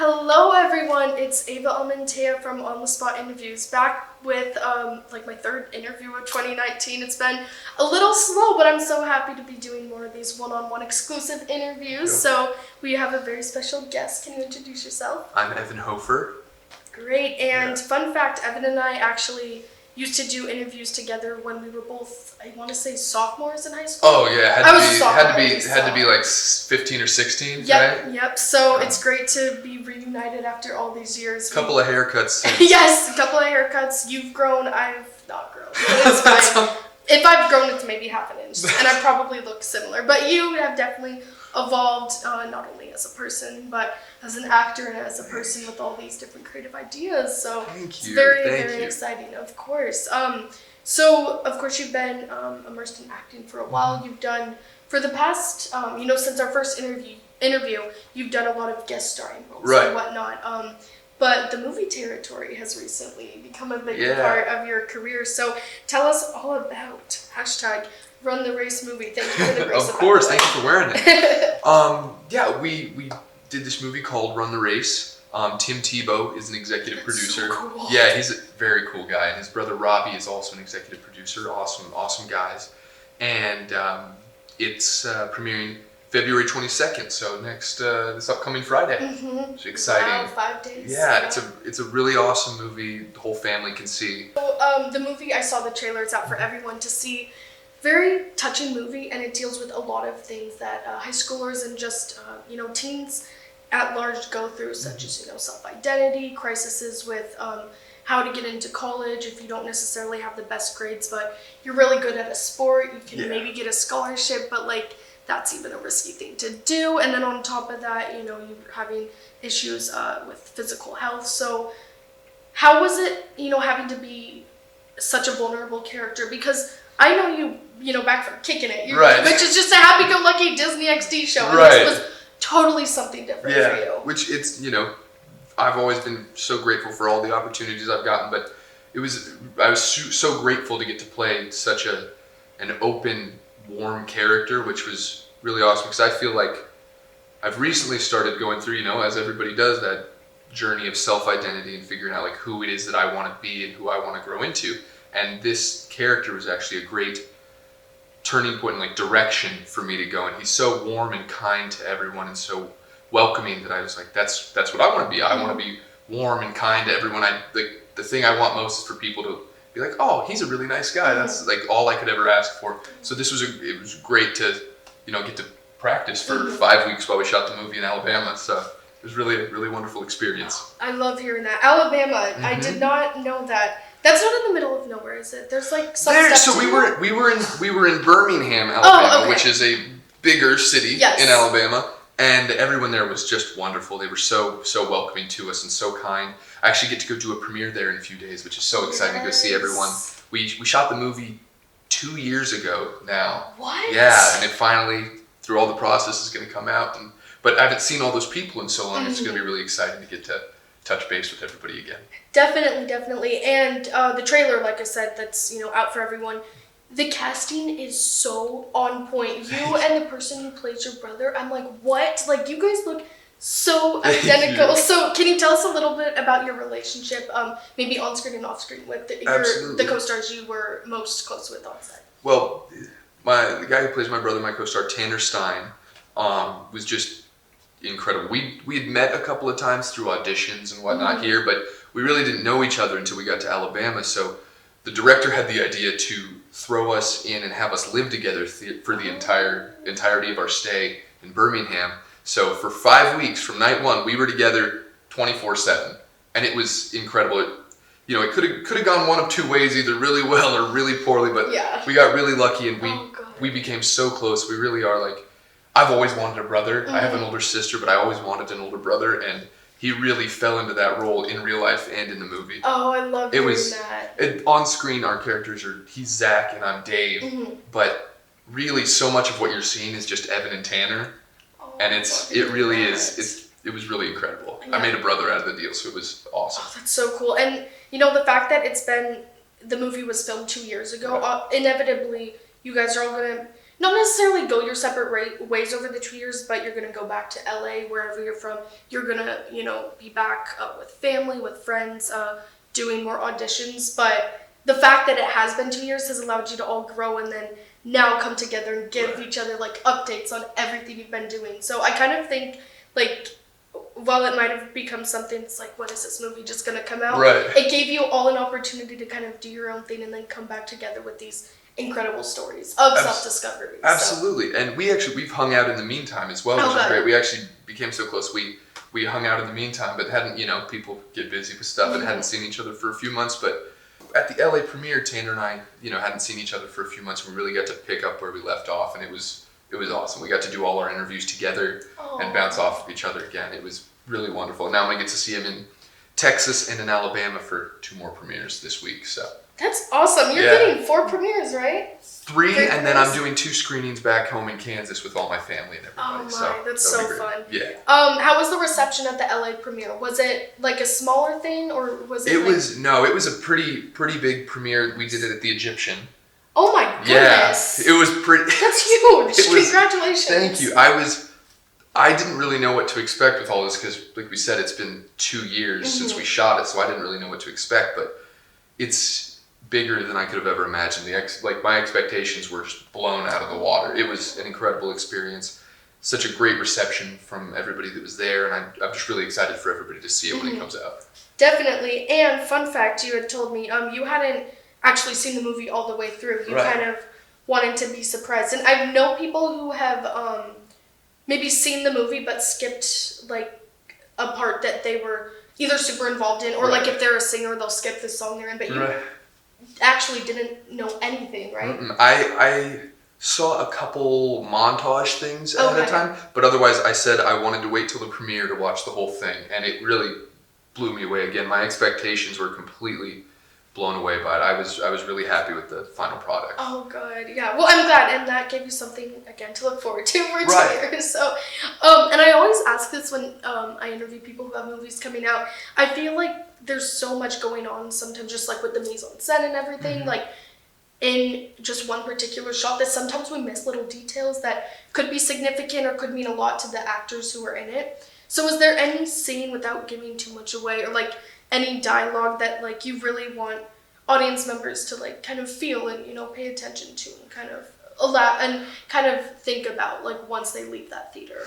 Hello everyone, it's Ava Almantea from On the Spot Interviews, back with my third interview of 2019. It's been a little slow, but I'm so happy to be doing more of these one-on-one exclusive interviews. Yep. So we have a very special guest. Can you introduce yourself? I'm Evan Hofer. Great, and Yeah. fun fact, Evan and I actually used to do interviews together when we were both, I want to say, sophomores in high school. Oh yeah, I was a sophomore, had to be like 15 or 16, Yep, right? yep. So it's great to be reunited after all these years. Couple of haircuts. Yes, a couple of haircuts. You've grown, I've not grown. But it's fine. If I've grown, it's maybe half an inch, and I probably look similar. But you have definitely evolved, not only as a person, but as an actor and as a person with all these different creative ideas. So Thank you. it's very, Thank very you. exciting, of course. So of course you've been immersed in acting for a while. You've done for the past, since our first interview, you've done a lot of guest starring roles and whatnot. But the movie territory has recently become a big part of your career. So tell us all about #Run the Race movie. Thank you for the race. Of course, thank you for wearing it. We did this movie called Run the Race. Tim Tebow is an executive producer. So cool. Yeah, he's a very cool guy, and his brother Robbie is also an executive producer. Awesome guys. And it's premiering February 22nd, so this upcoming Friday. Mm-hmm. It's exciting. Wow, 5 days. Yeah, it's a really awesome movie. The whole family can see. So, the movie, I saw the trailer. It's out for everyone to see. Very touching movie, and it deals with a lot of things that high schoolers and just teens at large go through, such as self-identity, crises with how to get into college if you don't necessarily have the best grades, but you're really good at a sport. You can maybe get a scholarship, but that's even a risky thing to do. And then on top of that, you're having issues with physical health. So how was it, having to be such a vulnerable character? Because I know you back from Kicking It, which is just a happy-go-lucky Disney XD show. And this was totally something different for you. Which I've always been so grateful for all the opportunities I've gotten, but I was so grateful to get to play such an open, warm character, which was really awesome, because I feel like I've recently started going through, as everybody does, that journey of self-identity and figuring out who it is that I want to be and who I want to grow into. And this character was actually a great turning point and direction for me to go. And he's so warm and kind to everyone and so welcoming that I was like, that's what I want to be. I want to be warm and kind to everyone. The thing I want most is for people to be like, oh, he's a really nice guy. That's all I could ever ask for. So it was great to get to practice for 5 weeks while we shot the movie in Alabama. So it was really a really wonderful experience. I love hearing that. Alabama, I did not know that. That's not in the middle of nowhere, is it? There's some stuff. So we were in Birmingham, Alabama, which is a bigger city in Alabama, and everyone there was just wonderful. They were so welcoming to us and so kind. I actually get to go do a premiere there in a few days, which is so exciting to go see everyone. We shot the movie 2 years ago now. What? Yeah, and it finally, through all the process, is going to come out. But I haven't seen all those people in so long. It's going to be really exciting to get to touch base with everybody again. Definitely. And the trailer, like I said, that's out for everyone. The casting is so on point. You and the person who plays your brother, I'm like, what? You guys look so identical. So can you tell us a little bit about your relationship, maybe on screen and off screen, with the co-stars you were most close with on set? Well, the guy who plays my brother, my co-star Tanner Stein, was just incredible. We had met a couple of times through auditions and whatnot here, but we really didn't know each other until we got to Alabama. So the director had the idea to throw us in and have us live together for the entirety of our stay in Birmingham. So for 5 weeks from night one, we were together 24/7, and it was incredible. It could have gone one of two ways, either really well or really poorly, but we got really lucky, and we became so close. We really are I've always wanted a brother. I have an older sister, but I always wanted an older brother, and he really fell into that role in real life and in the movie. Oh, I love hearing that. On screen, our characters he's Zach and I'm Dave, but really so much of what you're seeing is just Evan and Tanner, and it was really incredible. I made a brother out of the deal, so it was awesome. Oh, that's so cool. And the fact that the movie was filmed 2 years ago, inevitably you guys are all gonna not necessarily go your separate ways over the 2 years, but you're gonna go back to LA, wherever you're from. You're gonna, be back with family, with friends, doing more auditions. But the fact that it has been 2 years has allowed you to all grow and then now come together and give each other like updates on everything you've been doing. So I kind of think like, while it might have become something, it's like, when is this movie just gonna come out? Right. It gave you all an opportunity to kind of do your own thing and then come back together with these incredible stories of self-discovery. Absolutely. So. And we've hung out in the meantime as well, which is great. We actually became so close. We hung out in the meantime, but hadn't, people get busy with stuff and hadn't seen each other for a few months. But at the LA premiere, Tanner and I, hadn't seen each other for a few months. We really got to pick up where we left off, and it was awesome. We got to do all our interviews together and bounce off of each other again. It was really wonderful. Now I'm going to get to see him in Texas and in Alabama for 2 more premieres this week. So that's awesome. You're getting 4 premieres, right? 3, and then I'm doing 2 screenings back home in Kansas with all my family and everybody. Oh my, so that's so fun. Yeah. How was the reception at the LA premiere? Was it like a smaller thing, or was it? It was a pretty big premiere. We did it at the Egyptian. Oh my goodness. Yeah, it was pretty. That's huge. Congratulations. Thank you. I didn't really know what to expect with all this because, like we said, it's been 2 years since we shot it, so I didn't really know what to expect. But it's bigger than I could have ever imagined. My expectations were just blown out of the water. It was an incredible experience. Such a great reception from everybody that was there, and I'm just really excited for everybody to see it when it comes out. Definitely. And fun fact, you had told me you hadn't actually seen the movie all the way through. You kind of wanted to be surprised. And I know people who have maybe seen the movie but skipped like a part that they were either super involved in, or like if they're a singer, they'll skip the song they're in. But you actually didn't know anything, right? I saw a couple montage things ahead of time, but otherwise I said I wanted to wait till the premiere to watch the whole thing, and it really blew me away. Again, my expectations were completely blown away by it. I was really happy with the final product. Oh, good. Yeah. Well, I'm glad, and that gave you something again to look forward to for 2 years. So, and I always ask this when I interview people who have movies coming out. I feel like there's so much going on sometimes, just like with the mise en scène and everything, like in just one particular shot, that sometimes we miss little details that could be significant or could mean a lot to the actors who are in it. So is there any scene, without giving too much away, or like any dialogue that like you really want audience members to like kind of feel and pay attention to and kind of allow and kind of think about like once they leave that theater?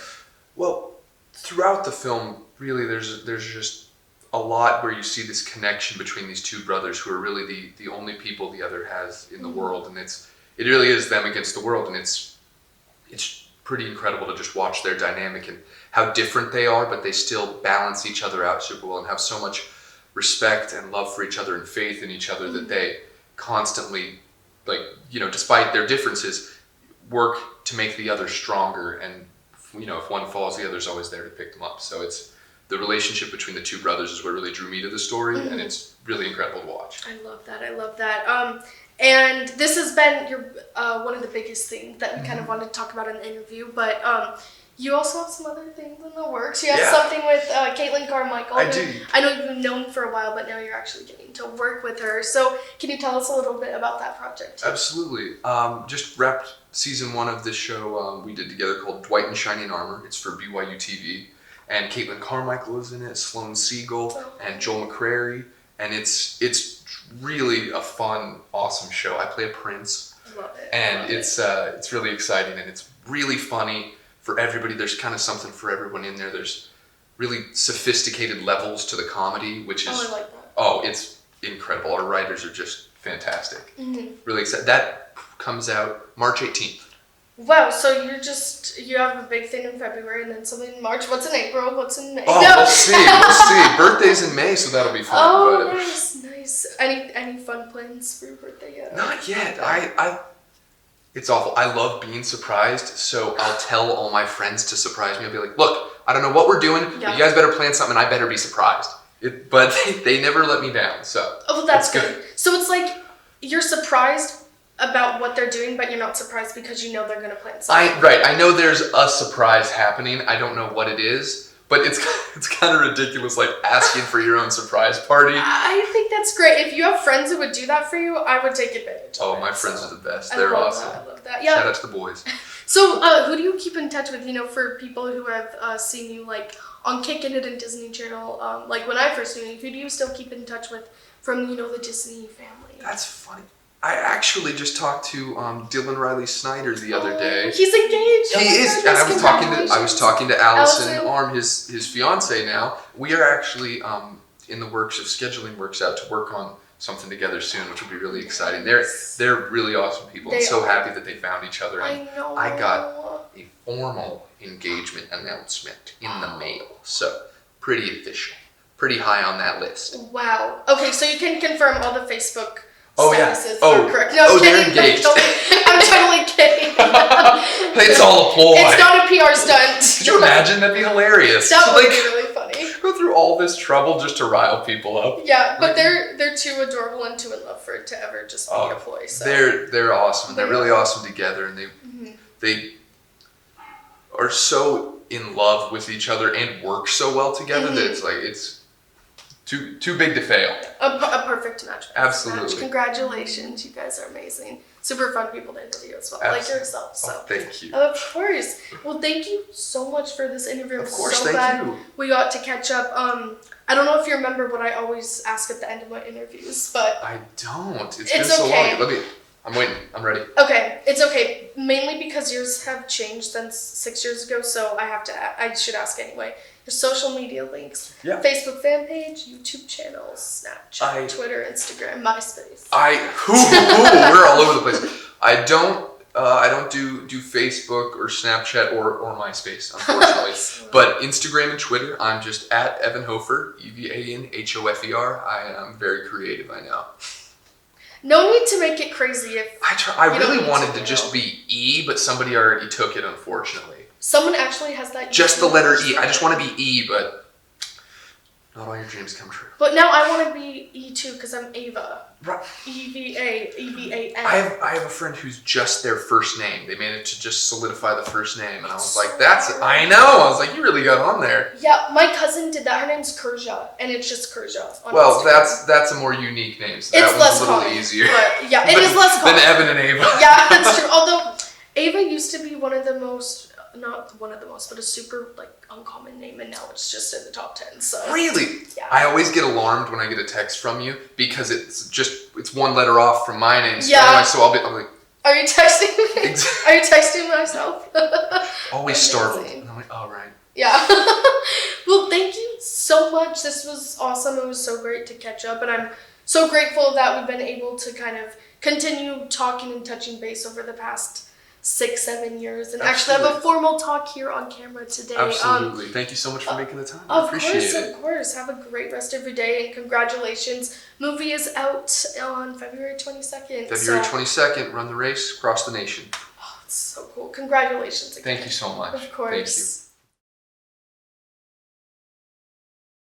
Well, throughout the film, really, there's just a lot where you see this connection between these 2 brothers who are really the only people the other has in the world, and it really is them against the world, and it's pretty incredible to just watch their dynamic and how different they are, but they still balance each other out super well and have so much respect and love for each other and faith in each other that they constantly, despite their differences, work to make the other stronger, and if one falls, the other's always there to pick them up. So it's the relationship between the 2 brothers is what really drew me to the story, and it's really incredible to watch. I love that. And this has been your one of the biggest things that we kind of wanted to talk about in the interview, but you also have some other things in the works. You have something with Caitlin Carmichael. I do. I know you've been known for a while, but now you're actually getting to work with her. So can you tell us a little bit about that project? Absolutely. Just wrapped season 1 of this show we did together called Dwight in Shining Armor. It's for BYU TV. And Caitlin Carmichael is in it, Sloane Siegel, and Joel McCrary. And it's really a fun, awesome show. I play a prince. Love it. And it's really exciting, and it's really funny for everybody. There's kind of something for everyone in there. There's really sophisticated levels to the comedy, which is I like that. It's incredible. Our writers are just fantastic. Really excited. That comes out March 18th. Wow, so you have a big thing in February and then something in March. What's in April? What's in May? We'll see. Birthday's in May, so that'll be fun. Nice. Any fun plans for your birthday yet? Not yet. It's awful. I love being surprised, so I'll tell all my friends to surprise me. I'll be like, look, I don't know what we're doing, but you guys better plan something, and I better be surprised. But they never let me down, so. Oh, well, that's good. So it's like you're surprised about what they're doing, but you're not surprised because you know they're going to plan something. I know there's a surprise happening. I don't know what it is, But it's kind of ridiculous, like asking for your own surprise party. I think that's great. If you have friends that would do that for you, I would take advantage of it. Oh, my friends are the best. I They're love awesome. That. I love that. Yeah. Shout out to the boys. So, who do you keep in touch with? For people who have seen you like on Kickin' It and Disney Channel, like when I first knew you, who do you still keep in touch with from the Disney family? That's funny. I actually just talked to Dylan Riley Snyder the other day. He's engaged. He is, and I was talking to Allison Arm, his fiance now. We are actually in the works of scheduling works out to work on something together soon, which will be really exciting. They're really awesome people. I'm so happy that they found each other. I know. I got a formal engagement announcement in the mail, so pretty official, pretty high on that list. Wow. Okay, so you can confirm all the Facebook. Oh yeah. Correct. No, they're engaged. I'm totally kidding. It's all a ploy. It's not a PR stunt. Could you imagine? That'd be hilarious. That would be really funny. Go through all this trouble just to rile people up. Yeah, but they're too adorable and too in love for it to ever just be a ploy. So. They're awesome. They're really awesome together, and they are so in love with each other and work so well together that it's too big to fail. A perfect match. Absolutely. Congratulations, you guys are amazing. Super fun people to interview as well, like yourself. So. Thank you. Of course. Well, thank you so much for this interview. Of course, so glad we got to catch up. I don't know if you remember what I always ask at the end of my interviews, but I don't. It's been so long. I'm waiting. I'm ready. Okay, it's okay. Mainly because yours have changed since 6 years ago, so I should ask anyway. Your social media links, Facebook fan page, YouTube channel, Snapchat, Twitter, Instagram, MySpace. We're all over the place. I don't do Facebook or Snapchat or MySpace, unfortunately. But Instagram and Twitter, I'm just at Evan Hofer, EvanHofer. I'm very creative, I know. No need to make it crazy if I really wanted to just be E, but somebody already took it, unfortunately. Someone actually has that. Just the letter E. I just want to be E, but not all your dreams come true. But now I want to be E too because I'm Ava. Right. EVAN. I have a friend who's just their first name. They managed to just solidify the first name, and I was like, I know. I was like, you really got on there. Yeah, my cousin did that. Her name's Kurja, and it's just Kurja. Well, that's a more unique name. So it's less a little common, easier. But yeah, it is less common than Evan and Ava. Yeah, that's true. Although Ava used to be one of the most. Not one of the most, but a super uncommon name, and now it's just in the top 10. So really, yeah. I always get alarmed when I get a text from you because it's one letter off from my name. Yeah. So I'm like, are you texting me? Are you texting myself? Always startled. And I'm like, oh right. Yeah. Well, thank you so much. This was awesome. It was so great to catch up, and I'm so grateful that we've been able to kind of continue talking and touching base over the past 6-7 years and actually have a formal talk here on camera today. Absolutely. Thank you so much for making the time. I appreciate it. Of course. Have a great rest of your day and congratulations. Movie is out on February 22nd. February 22nd, run the race across the nation. Oh, it's so cool. Congratulations again. Thank you so much. Of course. Thank you.